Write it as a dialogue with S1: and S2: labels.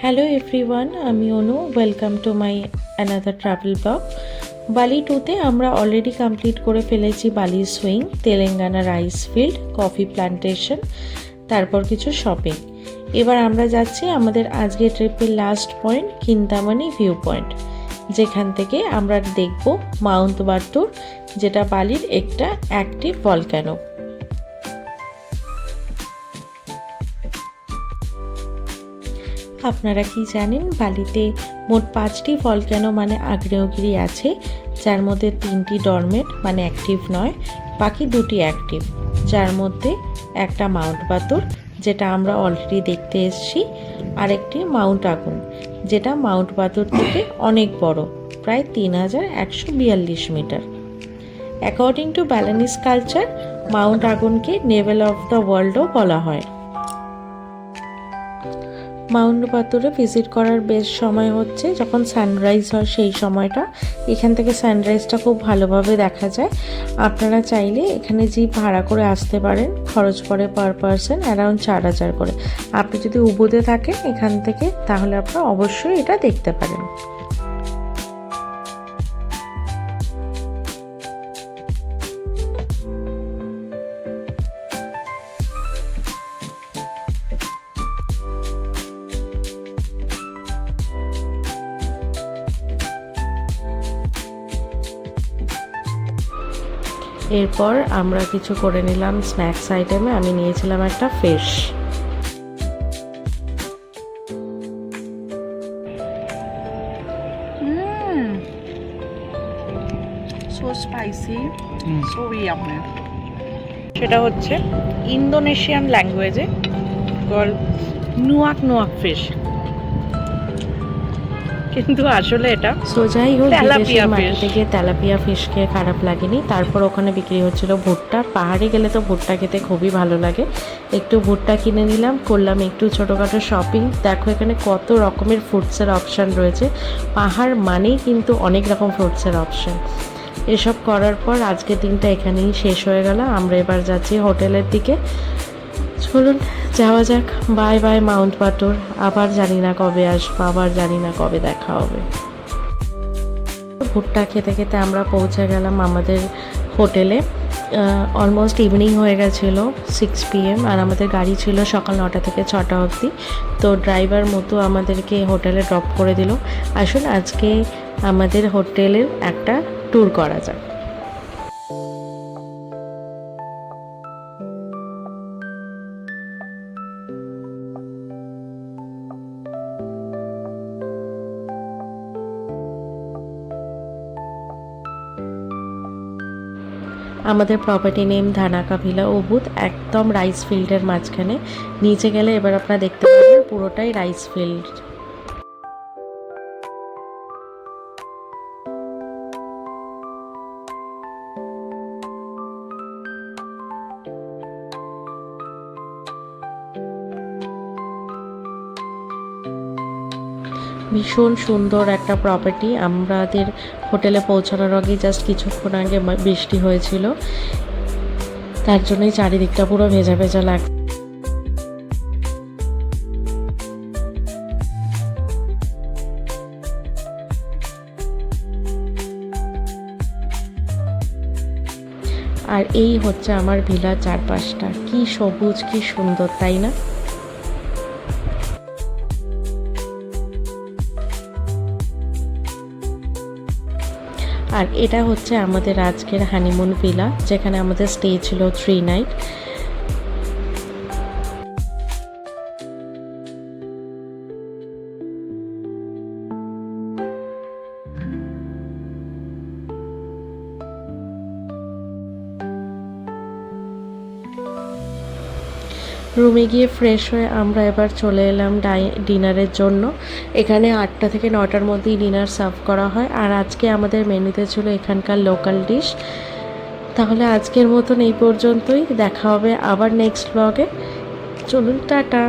S1: Hello everyone, আমি Anu. Welcome to my another travel blog. Bali 2তে আমরা অলরেডি কমপ্লিট করে ফেলেছি Bali swing, Tegallalang rice field, coffee plantation, তারপর কিছু শপিং। এবার আমরা যাচ্ছি আমাদের আজকের ট্রিপের last point Kintamani view point, যেখান থেকে আমরা দেখব মাউন্ট বাটুর, যেটা বালির একটা অ্যাক্টিভ ভলক্যানো। আপনারা কি জানেন, বালিতে মোট 5টি ভলক্যানো মানে আগ্নেয়গিরি আছে, যার মধ্যে 3টি ডরমেট মানে অ্যাক্টিভ নয়, বাকি 2টি অ্যাক্টিভ, যার মধ্যে একটা মাউন্ট বাতুর যেটা আমরা অলরেডি দেখতে এসেছি, আর একটি মাউন্ট আগুন যেটা মাউন্ট বাতুর থেকে অনেক বড়, প্রায় 3142 মিটার। According to Balinese culture, mount আগুনকে নেভেল অফ দ্য ওয়ার্ল্ডও বলা হয়। মাউন্ট বাতুরে ভিজিট করার বেস্ট সময় হচ্ছে যখন সানরাইজ হয়, সেই সময়টা। এখান থেকে সানরাইজটা খুব ভালোভাবে দেখা যায়। আপনারা চাইলে এখানে জিপ ভাড়া করে আসতে পারেন, খরচ পড়ে পার পারসন অ্যারাউন্ড 4000 করে। আপনি যদি উবুতে থাকেন এখান থেকে, তাহলে আপনারা অবশ্যই এটা দেখতে পারেন। এরপর আমরা কিছু করে নিলাম স্ন্যাক্স আইটেমে। আমি নিয়েছিলাম একটা fish.
S2: So spicy, so yummy. সেটা হচ্ছে ইন্দোনেশিয়ান ল্যাঙ্গুয়েজে নুয়াক নুয়াক ফিশ, কিন্তু আসলে এটা
S1: যাই হোক,
S2: তেলাপিয়া
S1: মাটি থেকে তেলাপিয়া ফিশ খেয়ে খারাপ লাগেনি। তারপর ওখানে বিক্রি হচ্ছিল ভুট্টা। পাহাড়ে গেলে তো ভুট্টা খেতে খুবই ভালো লাগে। একটু ভুট্টা কিনে নিলাম, করলাম একটু ছোটোখাটো শপিং। দেখো এখানে কত রকমের ফ্রুটসের অপশান রয়েছে। পাহাড় মানেই কিন্তু অনেক রকম ফ্রুটসের অপশান। এসব করার পর আজকের দিনটা এখানেই শেষ হয়ে গেল। আমরা এবার যাচ্ছি হোটেলের দিকে। চলুন যাওয়া যাক। Bye bye mount Batur. আবার জানি না কবে আসবো, আবার জানি না কবে দেখা হবে। ভুট্টা খেতে খেতে আমরা পৌঁছে গেলাম আমাদের হোটেলে। অলমোস্ট ইভিনিং হয়ে গেছিলো, 6 PM, আর আমাদের গাড়ি ছিল সকাল 9টা থেকে 6টা অবধি। তো ড্রাইভার মতো আমাদেরকে হোটেলে ড্রপ করে দিল। আসুন আজকে আমাদের হোটেলের একটা ট্যুর করা যাক। আমাদের প্রপার্টি নেম ধানাকা ভিলা উবুদ, একদম রাইস ফিল্ডের মাঝখানে। নিচে গেলে এবার আপনারা দেখতে পাবেন পুরোটাই রাইস ফিল্ড। ভীষণ সুন্দর একটা প্রপার্টি। আমাদের হোটেলে পৌঁছানোর আগে জাস্ট কিছুক্ষণ আগে বৃষ্টি হয়েছিল, তার জন্যই চারিদিকটা পুরো ভেজা ভেজা লাগছে। আর এই হচ্ছে আমার ভিলার চারপাশটা, কি সবুজ, কি সুন্দর, তাই না? আর এটা হচ্ছে আমাদের আজকের হানিমুন ভিলা, যেখানে আমাদের স্টে ছিল 3 নাইট। রুমে গিয়ে ফ্রেশ হয়ে আমরা এবার চলে এলাম ডিনারের জন্য। এখানে 8টা থেকে 9টার মধ্যেই ডিনার সার্ভ করা হয়। আর আজকে আমাদের মেনুতে ছিল এখানকার লোকাল ডিশ। তাহলে আজকের মতন এই পর্যন্তই। দেখা হবে আবার নেক্সট ব্লগে। চলুন, টাটা।